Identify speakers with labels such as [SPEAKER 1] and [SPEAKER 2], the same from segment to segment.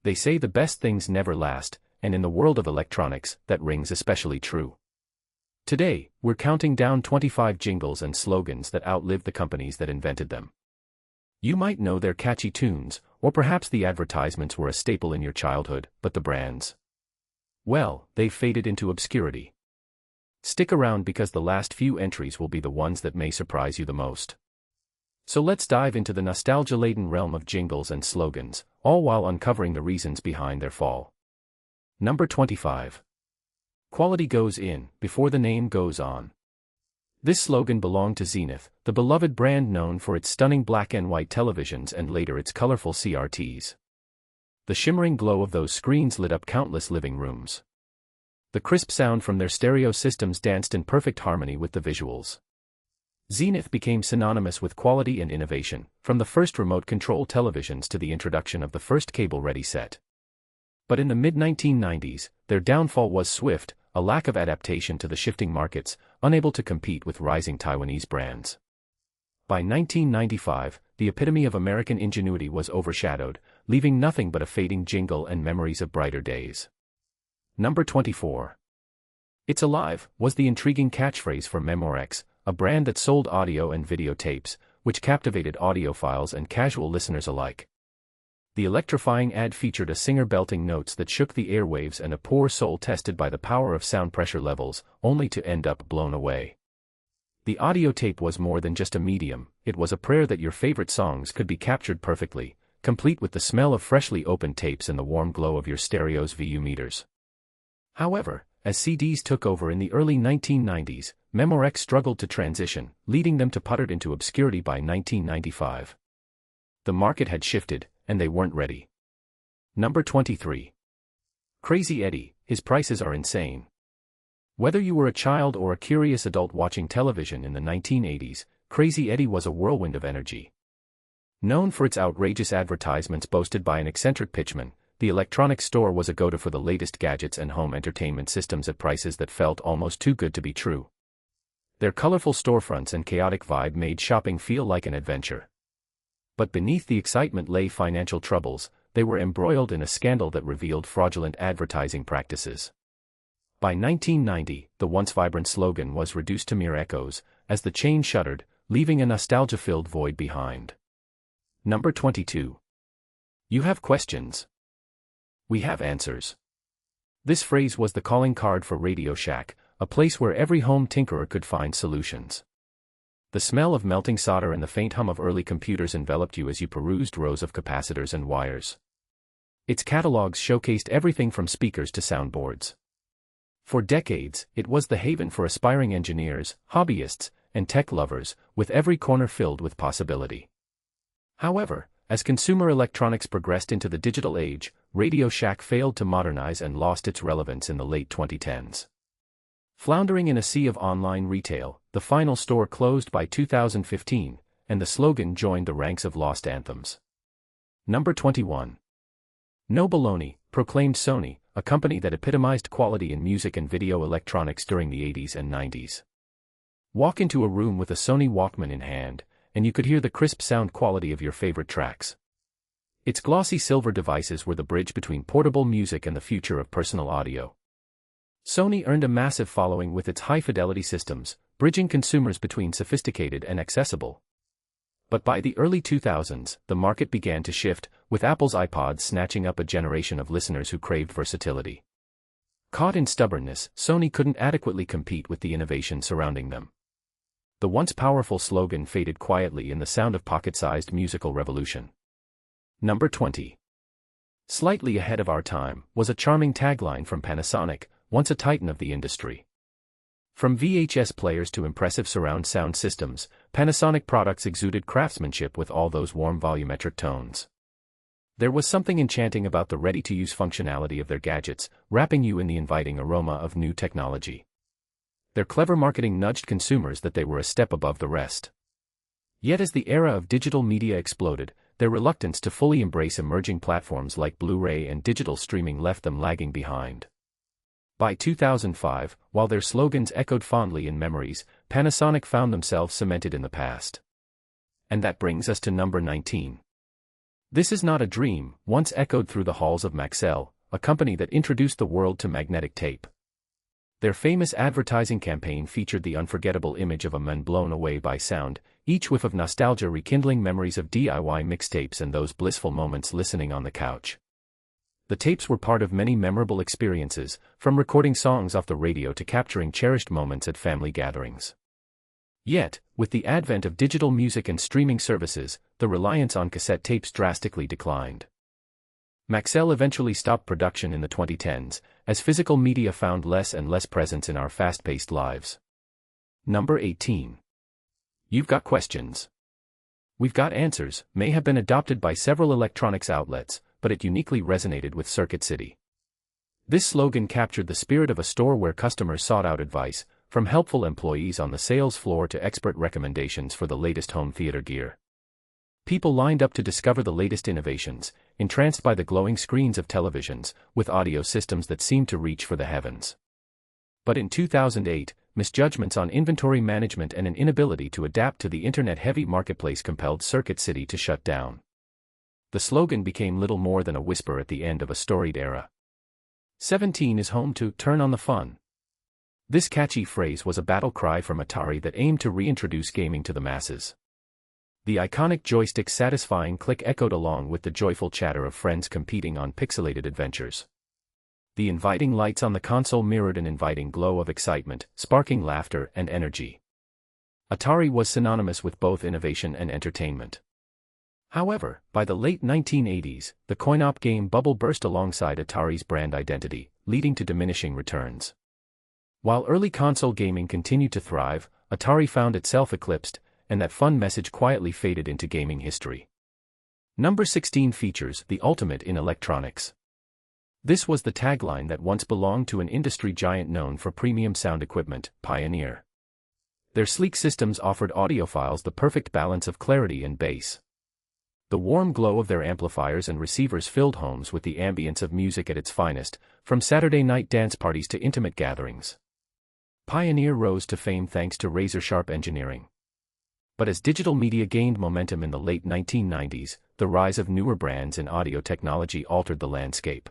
[SPEAKER 1] They say the best things never last, and in the world of electronics, that rings especially true. Today, we're counting down 25 jingles and slogans that outlived the companies that invented them. You might know their catchy tunes, or perhaps the advertisements were a staple in your childhood, but the brands? Well, they've faded into obscurity. Stick around because the last few entries will be the ones that may surprise you the most. So let's dive into the nostalgia-laden realm of jingles and slogans, all while uncovering the reasons behind their fall. Number 25. Quality goes in, before the name goes on. This slogan belonged to Zenith, the beloved brand known for its stunning black and white televisions and later its colorful CRTs. The shimmering glow of those screens lit up countless living rooms. The crisp sound from their stereo systems danced in perfect harmony with the visuals. Zenith became synonymous with quality and innovation, from the first remote-control televisions to the introduction of the first cable-ready set. But in the mid-1990s, their downfall was swift, a lack of adaptation to the shifting markets, unable to compete with rising Taiwanese brands. By 1995, the epitome of American ingenuity was overshadowed, leaving nothing but a fading jingle and memories of brighter days. Number 24. It's Alive was the intriguing catchphrase for Memorex, a brand that sold audio and video tapes, which captivated audiophiles and casual listeners alike. The electrifying ad featured a singer belting notes that shook the airwaves and a poor soul tested by the power of sound pressure levels, only to end up blown away. The audio tape was more than just a medium, it was a prayer that your favorite songs could be captured perfectly, complete with the smell of freshly opened tapes and the warm glow of your stereo's VU meters. However, as CDs took over in the early 1990s, Memorex struggled to transition, leading them to putter into obscurity by 1995. The market had shifted, and they weren't ready. Number 23. Crazy Eddie, his prices are insane. Whether you were a child or a curious adult watching television in the 1980s, Crazy Eddie was a whirlwind of energy. Known for its outrageous advertisements boasted by an eccentric pitchman, the electronics store was a go-to for the latest gadgets and home entertainment systems at prices that felt almost too good to be true. Their colorful storefronts and chaotic vibe made shopping feel like an adventure. But beneath the excitement lay financial troubles. They were embroiled in a scandal that revealed fraudulent advertising practices. By 1990, the once vibrant slogan was reduced to mere echoes, as the chain shuttered, leaving a nostalgia-filled void behind. Number 22. You have questions. We have answers. This phrase was the calling card for Radio Shack, a place where every home tinkerer could find solutions. The smell of melting solder and the faint hum of early computers enveloped you as you perused rows of capacitors and wires. Its catalogs showcased everything from speakers to soundboards. For decades, it was the haven for aspiring engineers, hobbyists, and tech lovers, with every corner filled with possibility. However, as consumer electronics progressed into the digital age, Radio Shack failed to modernize and lost its relevance in the late 2010s. Floundering in a sea of online retail, the final store closed by 2015, and the slogan joined the ranks of lost anthems. Number 21. No baloney, proclaimed Sony, a company that epitomized quality in music and video electronics during the 80s and 90s. Walk into a room with a Sony Walkman in hand, and you could hear the crisp sound quality of your favorite tracks. Its glossy silver devices were the bridge between portable music and the future of personal audio. Sony earned a massive following with its high-fidelity systems, bridging consumers between sophisticated and accessible. But by the early 2000s, the market began to shift, with Apple's iPods snatching up a generation of listeners who craved versatility. Caught in stubbornness, Sony couldn't adequately compete with the innovation surrounding them. The once powerful slogan faded quietly in the sound of pocket-sized musical revolution. Number 20. Slightly ahead of our time was a charming tagline from Panasonic, once a titan of the industry. From VHS players to impressive surround sound systems, Panasonic products exuded craftsmanship with all those warm volumetric tones. There was something enchanting about the ready-to-use functionality of their gadgets, wrapping you in the inviting aroma of new technology. Their clever marketing nudged consumers that they were a step above the rest. Yet as the era of digital media exploded, their reluctance to fully embrace emerging platforms like Blu-ray and digital streaming left them lagging behind. By 2005, while their slogans echoed fondly in memories, Panasonic found themselves cemented in the past. And that brings us to number 19. This is not a dream, once echoed through the halls of Maxell, a company that introduced the world to magnetic tape. Their famous advertising campaign featured the unforgettable image of a man blown away by sound, each whiff of nostalgia rekindling memories of DIY mixtapes and those blissful moments listening on the couch. The tapes were part of many memorable experiences, from recording songs off the radio to capturing cherished moments at family gatherings. Yet, with the advent of digital music and streaming services, the reliance on cassette tapes drastically declined. Maxell eventually stopped production in the 2010s, as physical media found less and less presence in our fast-paced lives. Number 18. You've got questions. We've got answers may have been adopted by several electronics outlets, but it uniquely resonated with Circuit City. This slogan captured the spirit of a store where customers sought out advice, from helpful employees on the sales floor to expert recommendations for the latest home theater gear. People lined up to discover the latest innovations, entranced by the glowing screens of televisions, with audio systems that seemed to reach for the heavens. But in 2008, misjudgments on inventory management and an inability to adapt to the internet-heavy marketplace compelled Circuit City to shut down. The slogan became little more than a whisper at the end of a storied era. 17 is home to "Turn on the Fun." This catchy phrase was a battle cry from Atari that aimed to reintroduce gaming to the masses. The iconic joystick's satisfying click echoed along with the joyful chatter of friends competing on pixelated adventures. The inviting lights on the console mirrored an inviting glow of excitement, sparking laughter and energy. Atari was synonymous with both innovation and entertainment. However, by the late 1980s, the coin-op game bubble burst alongside Atari's brand identity, leading to diminishing returns. While early console gaming continued to thrive, Atari found itself eclipsed, and that fun message quietly faded into gaming history. Number 16 features the ultimate in electronics. This was the tagline that once belonged to an industry giant known for premium sound equipment, Pioneer. Their sleek systems offered audiophiles the perfect balance of clarity and bass. The warm glow of their amplifiers and receivers filled homes with the ambience of music at its finest, from Saturday night dance parties to intimate gatherings. Pioneer rose to fame thanks to razor-sharp engineering. But as digital media gained momentum in the late 1990s, the rise of newer brands in audio technology altered the landscape.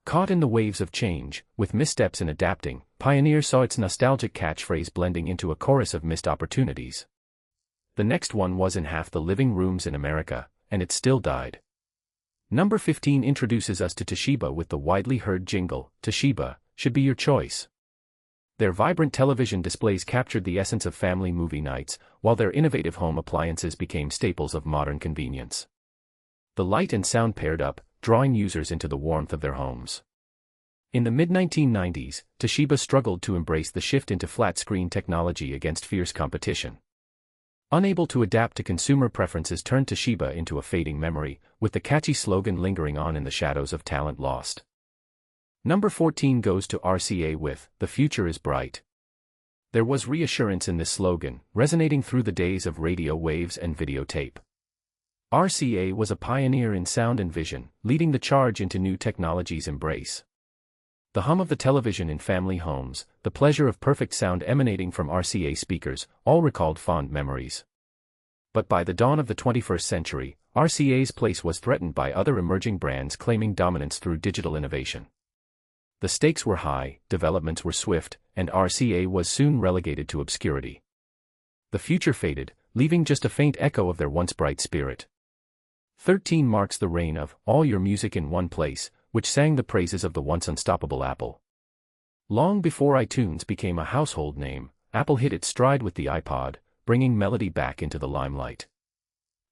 [SPEAKER 1] Caught in the waves of change, with missteps in adapting, Pioneer saw its nostalgic catchphrase blending into a chorus of missed opportunities. The next one was "In half the living rooms in America, and it still died." Number 15 introduces us to Toshiba with the widely heard jingle, "Toshiba should be your choice." Their vibrant television displays captured the essence of family movie nights, while their innovative home appliances became staples of modern convenience. The light and sound paired up, drawing users into the warmth of their homes. In the mid-1990s, Toshiba struggled to embrace the shift into flat-screen technology against fierce competition. Unable to adapt to consumer preferences turned Toshiba into a fading memory, with the catchy slogan lingering on in the shadows of talent lost. Number 14 goes to RCA with "The future is bright." There was reassurance in this slogan, resonating through the days of radio waves and videotape. RCA was a pioneer in sound and vision, leading the charge into new technology's embrace. The hum of the television in family homes, the pleasure of perfect sound emanating from RCA speakers, all recalled fond memories. But by the dawn of the 21st century, RCA's place was threatened by other emerging brands claiming dominance through digital innovation. The stakes were high, developments were swift, and RCA was soon relegated to obscurity. The future faded, leaving just a faint echo of their once bright spirit. 13 marks the reign of "All Your Music in One Place," which sang the praises of the once unstoppable Apple. Long before iTunes became a household name, Apple hit its stride with the iPod, bringing melody back into the limelight.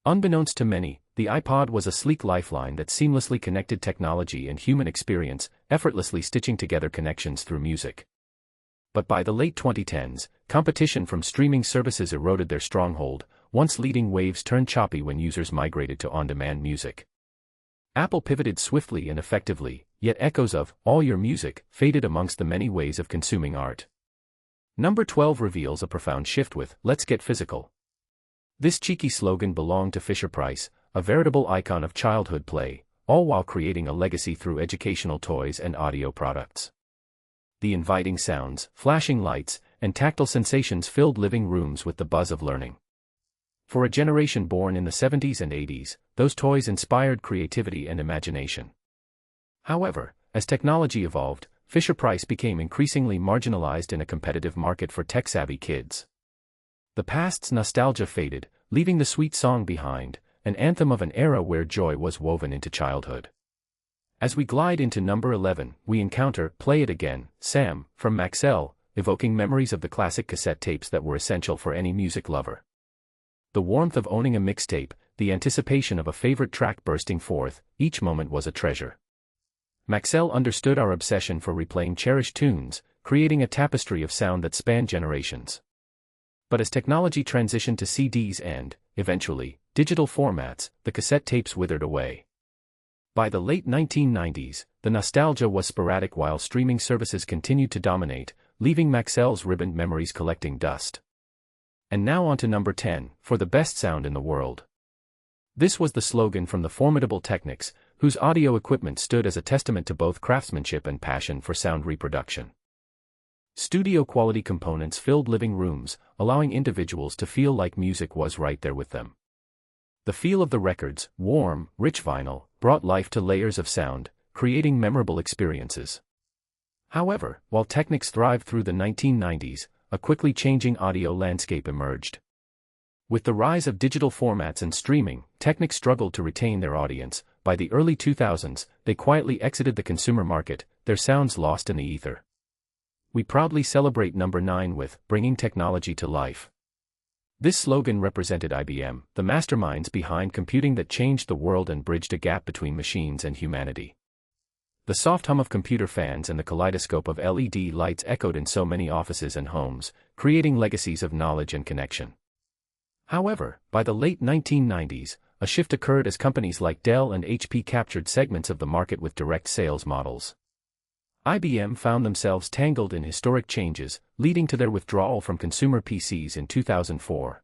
[SPEAKER 1] Unbeknownst to many, the iPod was a sleek lifeline that seamlessly connected technology and human experience, effortlessly stitching together connections through music. But by the late 2010s, competition from streaming services eroded their stronghold, once leading waves turned choppy when users migrated to on-demand music. Apple pivoted swiftly and effectively, yet echoes of "All Your Music" faded amongst the many ways of consuming art. Number 12 reveals a profound shift with "Let's Get Physical." This cheeky slogan belonged to Fisher-Price, a veritable icon of childhood play, all while creating a legacy through educational toys and audio products. The inviting sounds, flashing lights, and tactile sensations filled living rooms with the buzz of learning. For a generation born in the 70s and 80s, those toys inspired creativity and imagination. However, as technology evolved, Fisher-Price became increasingly marginalized in a competitive market for tech-savvy kids. The past's nostalgia faded, leaving the sweet song behind, an anthem of an era where joy was woven into childhood. As we glide into number 11, we encounter Play It Again, Sam, from Maxell, evoking memories of the classic cassette tapes that were essential for any music lover. The warmth of owning a mixtape, the anticipation of a favorite track bursting forth, each moment was a treasure. Maxell understood our obsession for replaying cherished tunes, creating a tapestry of sound that spanned generations. But as technology transitioned to CDs and, eventually, digital formats, the cassette tapes withered away. By the late 1990s, the nostalgia was sporadic while streaming services continued to dominate, leaving Maxell's ribboned memories collecting dust. And now on to number 10, for the best sound in the world. This was the slogan from the formidable Technics, whose audio equipment stood as a testament to both craftsmanship and passion for sound reproduction. Studio-quality components filled living rooms, allowing individuals to feel like music was right there with them. The feel of the record's warm, rich vinyl brought life to layers of sound, creating memorable experiences. However, while Technics thrived through the 1990s, a quickly changing audio landscape emerged. With the rise of digital formats and streaming, Technics struggled to retain their audience. By the early 2000s, they quietly exited the consumer market, their sounds lost in the ether. We proudly celebrate number 9 with Bringing Technology to Life. This slogan represented IBM, the masterminds behind computing that changed the world and bridged a gap between machines and humanity. The soft hum of computer fans and the kaleidoscope of LED lights echoed in so many offices and homes, creating legacies of knowledge and connection. However, by the late 1990s, a shift occurred as companies like Dell and HP captured segments of the market with direct sales models. IBM found themselves tangled in historic changes, leading to their withdrawal from consumer PCs in 2004.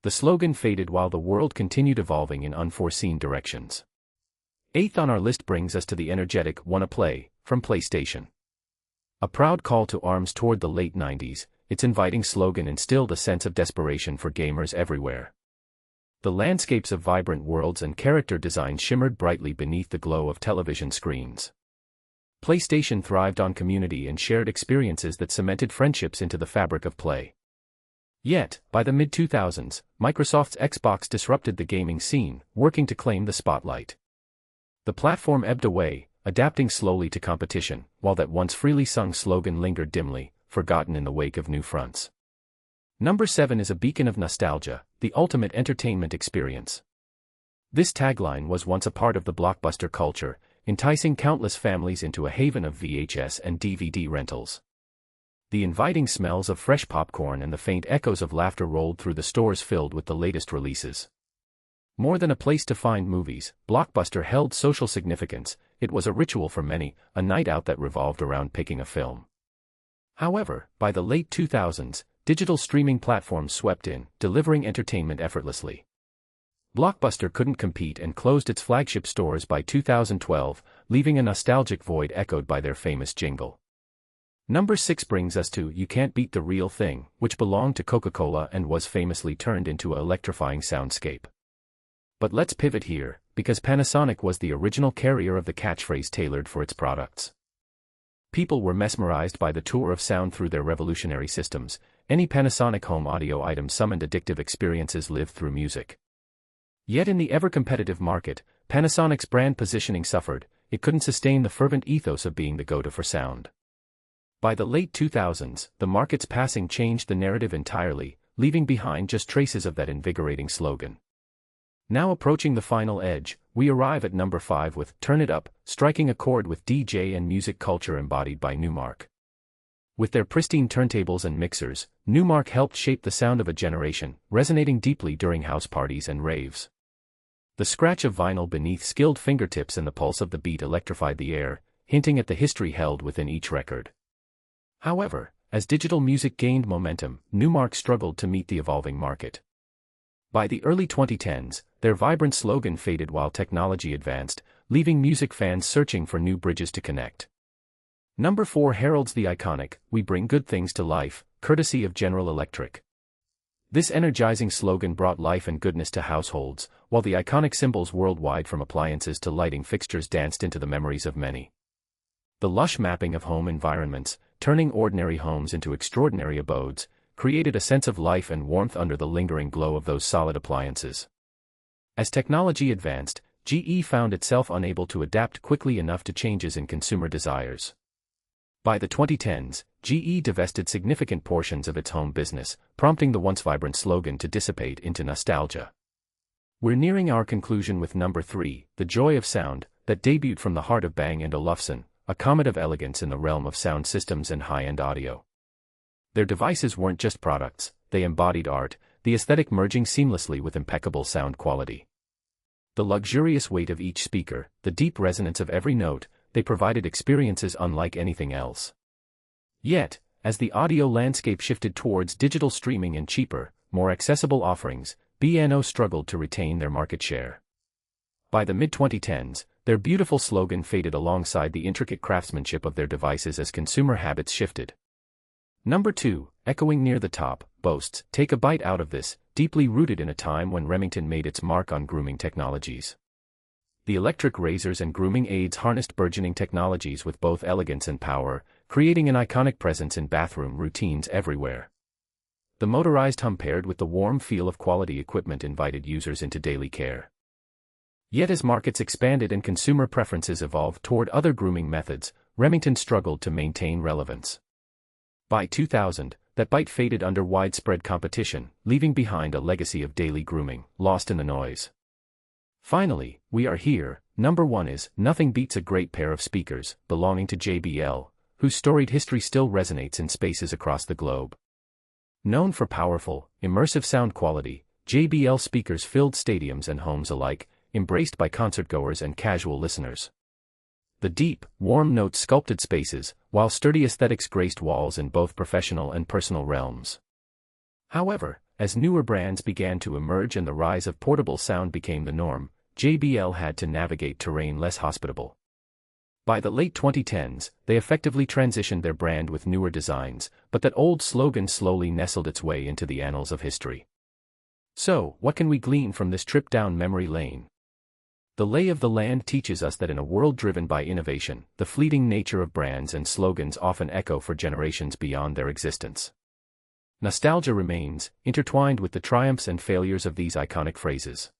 [SPEAKER 1] The slogan faded while the world continued evolving in unforeseen directions. 8th on our list brings us to the energetic Wanna Play, from PlayStation. A proud call to arms toward the late 90s, its inviting slogan instilled a sense of desperation for gamers everywhere. The landscapes of vibrant worlds and character design shimmered brightly beneath the glow of television screens. PlayStation thrived on community and shared experiences that cemented friendships into the fabric of play. Yet, by the mid-2000s, Microsoft's Xbox disrupted the gaming scene, working to claim the spotlight. The platform ebbed away, adapting slowly to competition, while that once freely sung slogan lingered dimly, forgotten in the wake of new fronts. Number 7 is a beacon of nostalgia, the ultimate entertainment experience. This tagline was once a part of the blockbuster culture, enticing countless families into a haven of VHS and DVD rentals. The inviting smells of fresh popcorn and the faint echoes of laughter rolled through the stores filled with the latest releases. More than a place to find movies, Blockbuster held social significance. It was a ritual for many, a night out that revolved around picking a film. However, by the late 2000s, digital streaming platforms swept in, delivering entertainment effortlessly. Blockbuster couldn't compete and closed its flagship stores by 2012, leaving a nostalgic void echoed by their famous jingle. Number 6 brings us to You Can't Beat the Real Thing, which belonged to Coca-Cola and was famously turned into an electrifying soundscape. But let's pivot here, because Panasonic was the original carrier of the catchphrase tailored for its products. People were mesmerized by the tour of sound through their revolutionary systems. Any Panasonic home audio item summoned addictive experiences lived through music. Yet in the ever-competitive market, Panasonic's brand positioning suffered. It couldn't sustain the fervent ethos of being the go-to for sound. By the late 2000s, the market's passing changed the narrative entirely, leaving behind just traces of that invigorating slogan. Now approaching the final edge, we arrive at number 5 with Turn It Up, striking a chord with DJ and music culture embodied by Numark. With their pristine turntables and mixers, Numark helped shape the sound of a generation, resonating deeply during house parties and raves. The scratch of vinyl beneath skilled fingertips and the pulse of the beat electrified the air, hinting at the history held within each record. However, as digital music gained momentum, Numark struggled to meet the evolving market. By the early 2010s, their vibrant slogan faded while technology advanced, leaving music fans searching for new bridges to connect. Number 4 heralds the iconic, We Bring Good Things to Life, courtesy of General Electric. This energizing slogan brought life and goodness to households, while the iconic symbols worldwide from appliances to lighting fixtures danced into the memories of many. The lush mapping of home environments, turning ordinary homes into extraordinary abodes, created a sense of life and warmth under the lingering glow of those solid appliances. As technology advanced, GE found itself unable to adapt quickly enough to changes in consumer desires. By the 2010s, GE divested significant portions of its home business, prompting the once vibrant slogan to dissipate into nostalgia. We're nearing our conclusion with number 3, The Joy of Sound, that debuted from the heart of Bang & Olufsen, a comet of elegance in the realm of sound systems and high-end audio. Their devices weren't just products, they embodied art, the aesthetic merging seamlessly with impeccable sound quality. The luxurious weight of each speaker, the deep resonance of every note, they provided experiences unlike anything else. Yet, as the audio landscape shifted towards digital streaming and cheaper, more accessible offerings, B&O struggled to retain their market share. By the mid-2010s, their beautiful slogan faded alongside the intricate craftsmanship of their devices as consumer habits shifted. Number 2, echoing near the top, boasts, "Take a bite out of this," deeply rooted in a time when Remington made its mark on grooming technologies. The electric razors and grooming aids harnessed burgeoning technologies with both elegance and power, creating an iconic presence in bathroom routines everywhere. The motorized hum paired with the warm feel of quality equipment invited users into daily care. Yet as markets expanded and consumer preferences evolved toward other grooming methods, Remington struggled to maintain relevance. By 2000, that bite faded under widespread competition, leaving behind a legacy of daily grooming, lost in the noise. Finally, we are here. Number 1 is Nothing Beats a Great Pair of Speakers, belonging to JBL, whose storied history still resonates in spaces across the globe. Known for powerful, immersive sound quality, JBL speakers filled stadiums and homes alike, embraced by concertgoers and casual listeners. The deep, warm notes sculpted spaces, while sturdy aesthetics graced walls in both professional and personal realms. However, as newer brands began to emerge and the rise of portable sound became the norm, JBL had to navigate terrain less hospitable. By the late 2010s, they effectively transitioned their brand with newer designs, but that old slogan slowly nestled its way into the annals of history. So, what can we glean from this trip down memory lane? The lay of the land teaches us that in a world driven by innovation, the fleeting nature of brands and slogans often echo for generations beyond their existence. Nostalgia remains, intertwined with the triumphs and failures of these iconic phrases.